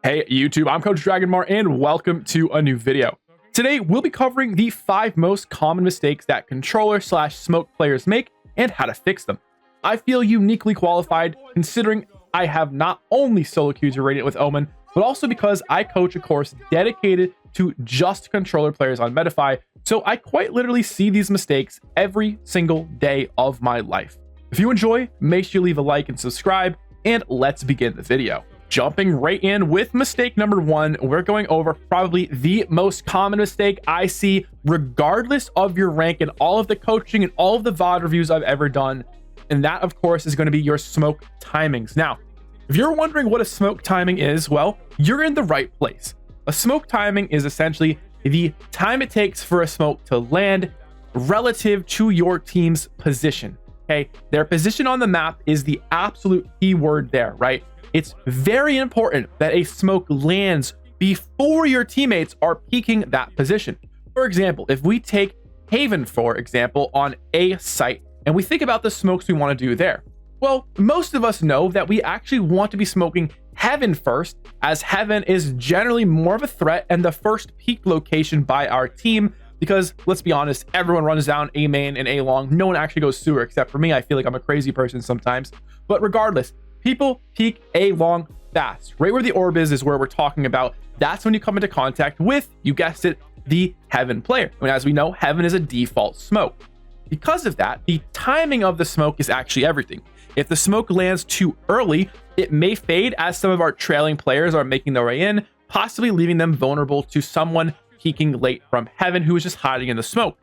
Hey YouTube, I'm Coach Dragonmar and welcome to a new video. Today we'll be covering the 5 most common mistakes that controller/smoke players make and how to fix them. I feel uniquely qualified considering I have not only solo queued to Radiant with Omen, but also because I coach a course dedicated to just controller players on Metafy, so I quite literally see these mistakes every single day of my life. If you enjoy, make sure you leave a like and subscribe, and let's begin the video. Jumping right in with mistake number 1, we're going over probably the most common mistake I see regardless of your rank and all of the coaching and all of the VOD reviews I've ever done. And that, of course, is going to be your smoke timings. Now, if you're wondering what a smoke timing is, well, you're in the right place. A smoke timing is essentially the time it takes for a smoke to land relative to your team's position. Okay, their position on the map is the absolute key word there, right? It's very important that a smoke lands before your teammates are peeking that position. For example, if we take Haven, for example, on a site, and we think about the smokes we want to do there. Well, most of us know that we actually want to be smoking Heaven first, as Heaven is generally more of a threat and the first peak location by our team, because let's be honest, everyone runs down A main and A long. No one actually goes sewer except for me. I feel like I'm a crazy person sometimes. But regardless, people peek A long fast. Right where the orb is where we're talking about. That's when you come into contact with, you guessed it, the Heaven player. And as we know, Heaven is a default smoke. Because of that, the timing of the smoke is actually everything. If the smoke lands too early, it may fade as some of our trailing players are making their way in, possibly leaving them vulnerable to someone peeking late from Heaven who is just hiding in the smoke.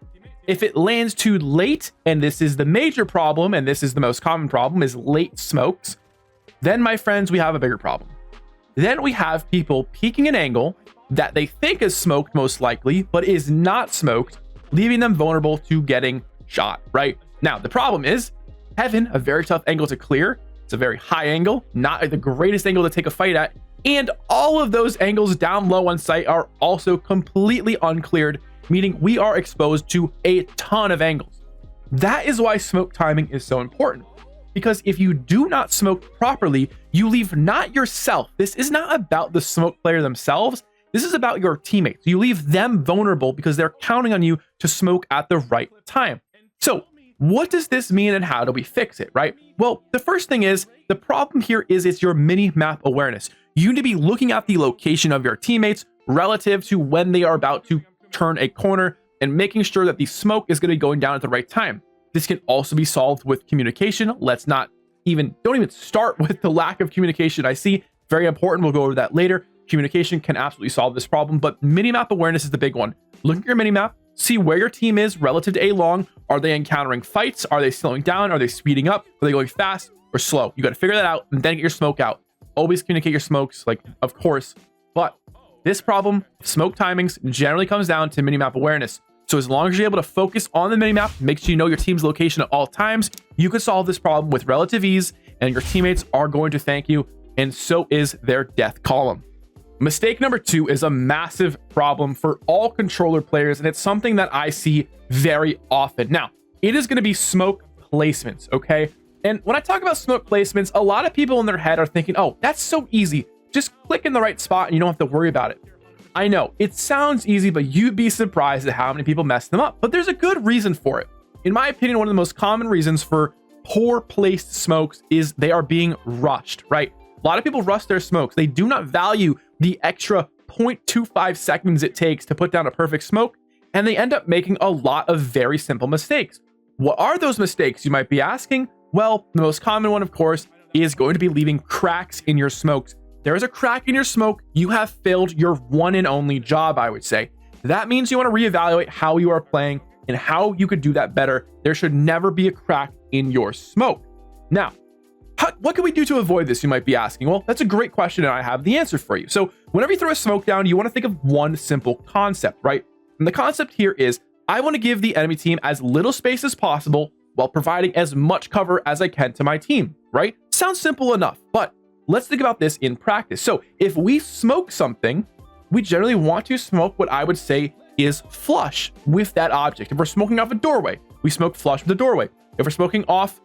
If it lands too late, and this is the major problem, and this is the most common problem, is late smokes, then, my friends, we have a bigger problem. Then we have people peeking an angle that they think is smoked most likely, but is not smoked, leaving them vulnerable to getting shot, right? Now, the problem is Heaven, a very tough angle to clear. It's a very high angle, not the greatest angle to take a fight at. And all of those angles down low on site are also completely uncleared, meaning we are exposed to a ton of angles. That is why smoke timing is so important. Because if you do not smoke properly, you leave not yourself. This is not about the smoke player themselves. This is about your teammates. You leave them vulnerable because they're counting on you to smoke at the right time. So what does this mean and how do we fix it, right? Well, the first thing is, the problem here is it's your mini map awareness. You need to be looking at the location of your teammates relative to when they are about to turn a corner and making sure that the smoke is going to be going down at the right time. This can also be solved with communication. Don't even start with the lack of communication I see. Very important. We'll go over that later. Communication can absolutely solve this problem, but minimap awareness is the big one. Look at your minimap, see where your team is relative to A long. Are they encountering fights? Are they slowing down? Are they speeding up? Are they going fast or slow? You got to figure that out and then get your smoke out. Always communicate your smokes, of course, but this problem, smoke timings, generally comes down to minimap awareness. So as long as you're able to focus on the minimap, make sure you know your team's location at all times, you can solve this problem with relative ease, and your teammates are going to thank you, and so is their death column. Mistake number 2 is a massive problem for all controller players, and it's something that I see very often. Now, it is going to be smoke placements, okay? And when I talk about smoke placements, a lot of people in their head are thinking, oh, that's so easy. Just click in the right spot and you don't have to worry about it. I know it sounds easy, but you'd be surprised at how many people mess them up. But there's a good reason for it. In my opinion, one of the most common reasons for poor placed smokes is they are being rushed, right? A lot of people rush their smokes. They do not value the extra 0.25 seconds it takes to put down a perfect smoke, and they end up making a lot of very simple mistakes. What are those mistakes, you might be asking? Well, the most common one, of course, is going to be leaving cracks in your smokes. There is a crack in your smoke, you have failed your one and only job, I would say. That means you want to reevaluate how you are playing and how you could do that better. There should never be a crack in your smoke. Now, what can we do to avoid this, you might be asking? Well, that's a great question, and I have the answer for you. So whenever you throw a smoke down, you want to think of one simple concept, right? And the concept here is, I want to give the enemy team as little space as possible while providing as much cover as I can to my team, right? Sounds simple enough, but let's think about this in practice. So if we smoke something, we generally want to smoke what I would say is flush with that object. If we're smoking off a doorway, we smoke flush with the doorway. If we're smoking off,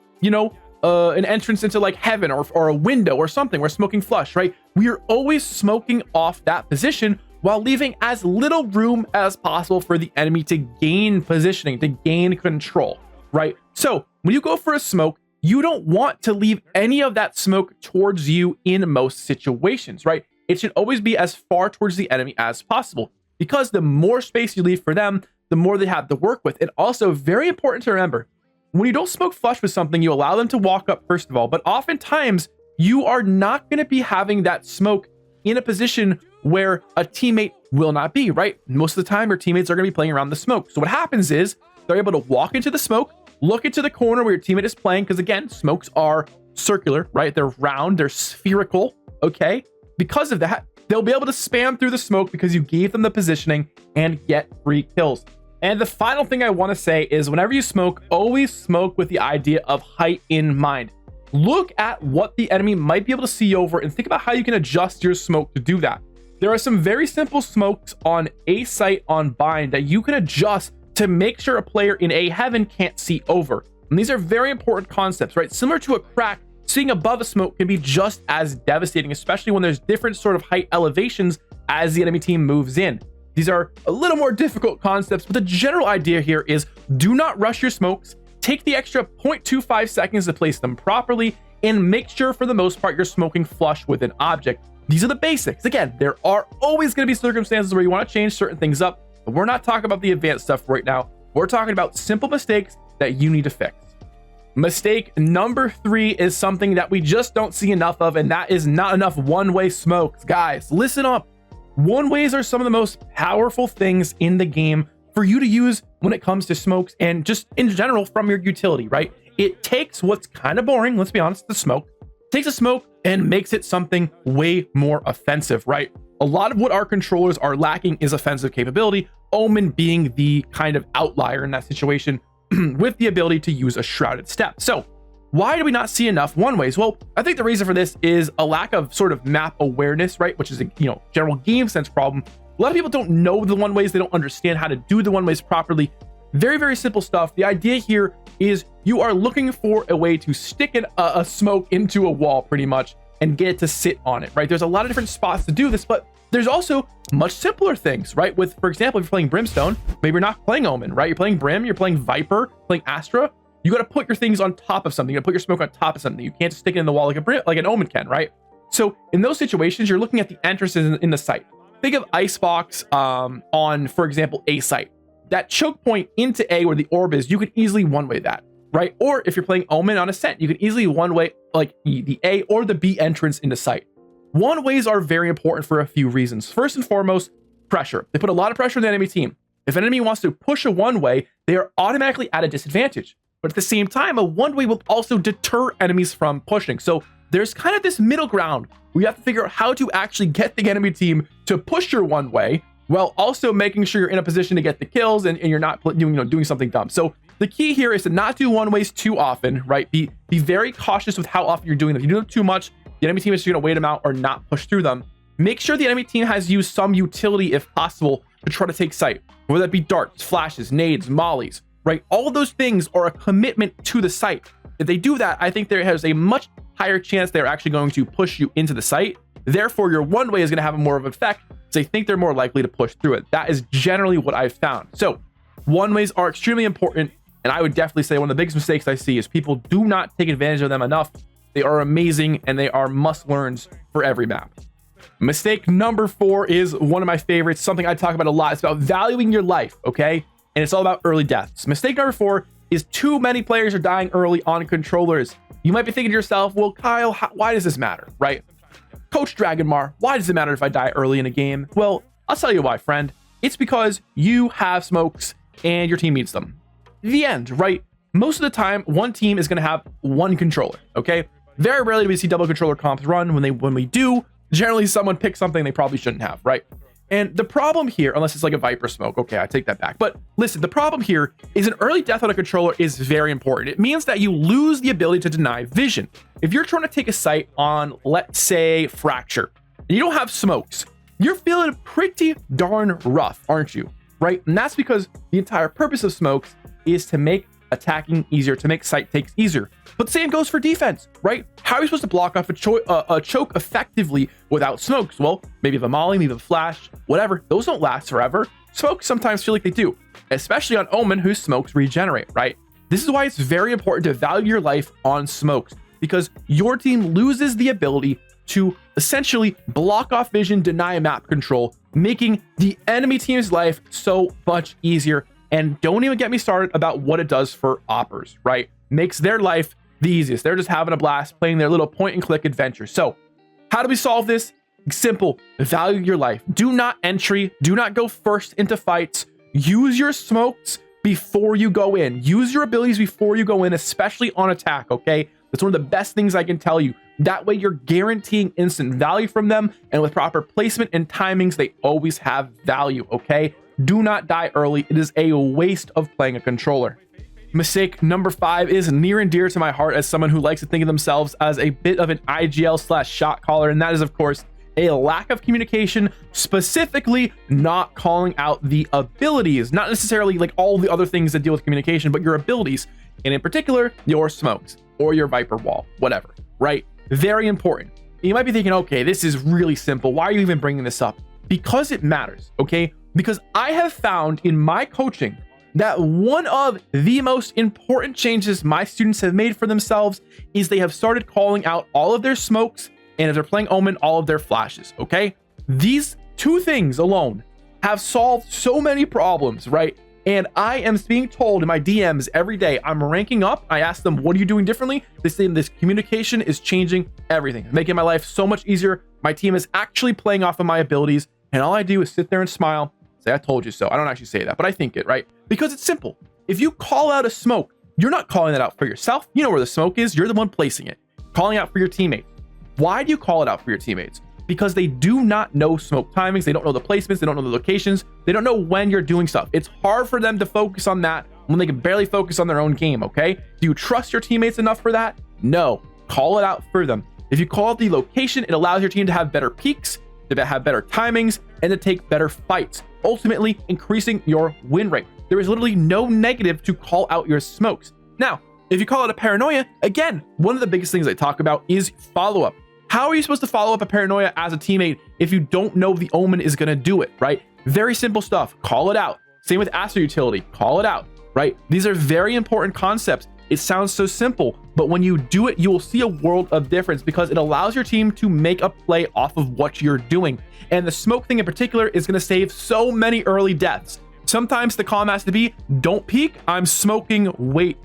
an entrance into like Heaven or a window or something, we're smoking flush, right? we are always smoking off that position while leaving as little room as possible for the enemy to gain positioning, to gain control, right? So when you go for a smoke, you don't want to leave any of that smoke towards you in most situations, right? It should always be as far towards the enemy as possible, because the more space you leave for them, the more they have to work with. And also very important to remember, when you don't smoke flush with something, you allow them to walk up first of all, but oftentimes you are not going to be having that smoke in a position where a teammate will not be, right? Most of the time, your teammates are going to be playing around the smoke. So what happens is they're able to walk into the smoke, look into the corner where your teammate is playing, because again, smokes are circular, right? They're round, they're spherical, okay? Because of that, they'll be able to spam through the smoke because you gave them the positioning and get free kills. And the final thing I want to say is whenever you smoke, always smoke with the idea of height in mind. Look at what the enemy might be able to see over and think about how you can adjust your smoke to do that. There are some very simple smokes on A site on bind that you can adjust to make sure a player in A heaven can't see over. And these are very important concepts, right? Similar to a crack, seeing above a smoke can be just as devastating, especially when there's different sort of height elevations as the enemy team moves in. These are a little more difficult concepts, but the general idea here is do not rush your smokes. Take the extra 0.25 seconds to place them properly, and make sure for the most part you're smoking flush with an object. These are the basics. Again, there are always going to be circumstances where you want to change certain things up, but we're not talking about the advanced stuff right now. We're talking about simple mistakes that you need to fix. Mistake number 3 is something that we just don't see enough of, and that is not enough one-way smokes. Guys, listen up. One-ways are some of the most powerful things in the game for you to use when it comes to smokes and just in general from your utility, right? It takes what's kind of boring, let's be honest, the smoke, takes a smoke and makes it something way more offensive, right? A lot of what our controllers are lacking is offensive capability, Omen being the kind of outlier in that situation with the ability to use a shrouded step. So why do we not see enough one-ways? Well, I think the reason for this is a lack of sort of map awareness, right? Which is a general game sense problem. A lot of people don't know the one-ways. They don't understand how to do the one-ways properly. Very, very simple stuff. The idea here is you are looking for a way to stick a smoke into a wall pretty much and get it to sit on it, right? There's a lot of different spots to do this, but there's also much simpler things, right? With, for example, if you're playing Brimstone, maybe you're not playing Omen, right? You're playing Brim, you're playing Viper, playing Astra. You got to put your things on top of something. You got to put your smoke on top of something. You can't just stick it in the wall like an Omen can, right? So in those situations, you're looking at the entrances in the site. Think of Icebox on, for example, A site. That choke point into A where the orb is, you could easily one-way that, right? Or if you're playing Omen on Ascent, you could easily one-way like the A or the B entrance into site. One-ways are very important for a few reasons. First and foremost, pressure. They put a lot of pressure on the enemy team. If an enemy wants to push a one-way, they are automatically at a disadvantage. But at the same time, a one-way will also deter enemies from pushing. So there's kind of this middle ground where you have to figure out how to actually get the enemy team to push your one-way while also making sure you're in a position to get the kills and you're not doing something dumb. So the key here is to not do one-ways too often, right? Be very cautious with how often you're doing them. If you do them too much, the enemy team is just going to wait them out or not push through them. Make sure the enemy team has used some utility if possible to try to take site, whether that be darts, flashes, nades, mollies, right? All of those things are a commitment to the site. If they do that, I think there has a much higher chance they're actually going to push you into the site. Therefore, your one-way is going to have a more of an effect because I think they're more likely to push through it. That is generally what I've found. So one-ways are extremely important, and I would definitely say one of the biggest mistakes I see is people do not take advantage of them enough. They are amazing, and they are must-learns for every map. Mistake number 4 is one of my favorites, something I talk about a lot. It's about valuing your life, okay? And it's all about early deaths. Mistake number 4 is too many players are dying early on controllers. You might be thinking to yourself, well, Kyle, why does this matter, right? Coach Dragonmar, why does it matter if I die early in a game? Well, I'll tell you why, friend. It's because you have smokes and your team needs them. The end, right? Most of the time, one team is going to have one controller, okay? Very rarely do we see double controller comps run. When we do, generally someone picks something they probably shouldn't have, right? And the problem here, unless it's like a Viper smoke, okay, I take that back. But listen, the problem here is an early death on a controller is very important. It means that you lose the ability to deny vision. If you're trying to take a site on, let's say, Fracture, and you don't have smokes, you're feeling pretty darn rough, aren't you? Right? And that's because the entire purpose of smokes is to make attacking easier, to make site takes easier. But the same goes for defense, right? How are you supposed to block off a choke effectively without smokes? Well, maybe the molly, maybe the flash, whatever. Those don't last forever. Smokes sometimes feel like they do, especially on Omen, whose smokes regenerate, right? This is why it's very important to value your life on smokes, because your team loses the ability to essentially block off vision, deny map control, making the enemy team's life so much easier. And don't even get me started about what it does for oppers, right? Makes their life the easiest. They're just having a blast playing their little point and click adventure. So how do we solve this? Simple. Value your life. Do not entry. Do not go first into fights. Use your smokes before you go in. Use your abilities before you go in, especially on attack, okay? That's one of the best things I can tell you. That way you're guaranteeing instant value from them, and with proper placement and timings, they always have value, okay? Do not die early. It is a waste of playing a controller. Mistake number 5 is near and dear to my heart as someone who likes to think of themselves as a bit of an IGL/shot caller, and that is, of course, a lack of communication, specifically not calling out the abilities, not necessarily like all the other things that deal with communication, but your abilities, and in particular, your smokes or your Viper wall, whatever, right? Very important. You might be thinking, okay, this is really simple. Why are you even bringing this up? Because it matters, okay? Because I have found in my coaching that one of the most important changes my students have made for themselves is they have started calling out all of their smokes, and if they're playing Omen, all of their flashes, okay? These two things alone have solved so many problems, right? And I am being told in my DMs every day, I'm ranking up. I ask them, what are you doing differently? They say this communication is changing everything, making my life so much easier. My team is actually playing off of my abilities, and all I do is sit there and smile, say, I told you so. I don't actually say that, but I think it, right? Because it's simple. If you call out a smoke, you're not calling that out for yourself. You know where the smoke is. You're the one placing it, calling out for your teammates. Why do you call it out for your teammates? Because they do not know smoke timings. They don't know the placements. They don't know the locations. They don't know when you're doing stuff. It's hard for them to focus on that when they can barely focus on their own game, okay? Do you trust your teammates enough for that? No. Call it out for them. If you call out the location, it allows your team to have better peaks, to have better timings, and to take better fights, ultimately increasing your win rate. There is literally no negative to call out your smokes. Now, if you call it a paranoia, again, one of the biggest things I talk about is follow-up. How are you supposed to follow up a paranoia as a teammate if you don't know the Omen is going to do it, right? Very simple stuff. Call it out. Same with Aster utility. Call it out, right? These are very important concepts. It sounds so simple, but when you do it, you will see a world of difference because it allows your team to make a play off of what you're doing. And the smoke thing in particular is going to save so many early deaths. Sometimes the calm has to be, don't peek, I'm smoking, wait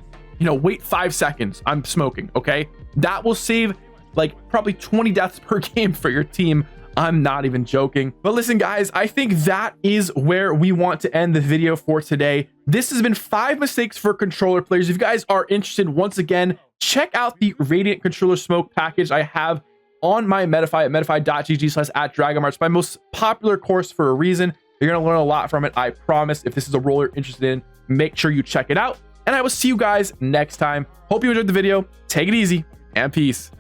5 seconds, I'm smoking, okay? That will save like probably 20 deaths per game for your team. I'm not even joking. But listen, guys, I think that is where we want to end the video for today. This has been 5 mistakes for controller players. If you guys are interested, once again, check out the Radiant controller smoke package I have on my Medify at medify.gg/@Dragonmar. It's my most popular course for a reason. You're going to learn a lot from it. I promise. If this is a role you're interested in, make sure you check it out. And I will see you guys next time. Hope you enjoyed the video. Take it easy and peace.